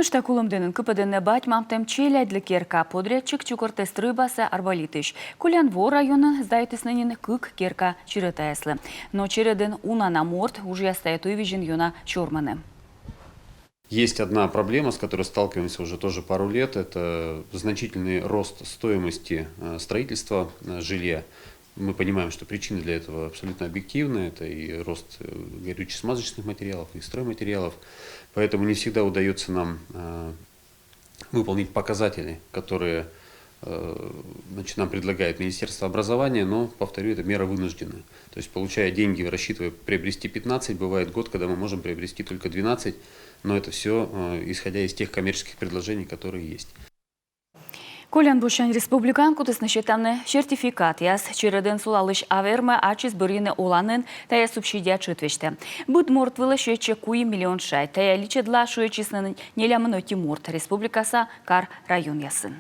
Анышта кулымденін күпідіні батьмам темчелі керка подрядчик чукортест рыбасы арбалитыш. Кулянво районын сдайтыснынын күк керка чирытаяслы. Но череден унана морт уже остает увижен юна чорманы. Есть одна проблема, с которой сталкиваемся уже тоже пару лет. Это значительный рост стоимости строительства жилья. Мы понимаем, что причины для этого абсолютно объективны. Это и рост горюче-смазочных материалов, и стройматериалов. Поэтому не всегда удается нам выполнить показатели, которые нам предлагает Министерство образования, но, повторю, это мера вынужденная. То есть, получая деньги, рассчитывая приобрести 15, бывает год, когда мы можем приобрести только 12, но это все исходя из тех коммерческих предложений, которые есть. Колян Бушан республикан кутысны щетамны сертификат яс череден сулалыш аверме ачис бұрыны оланын тая субсидия чытвешті. Бұд морт вылы шөйче куи миллион шай. Тая личедла шөйчіснын нелямын өті морт республикаса кар район ясын.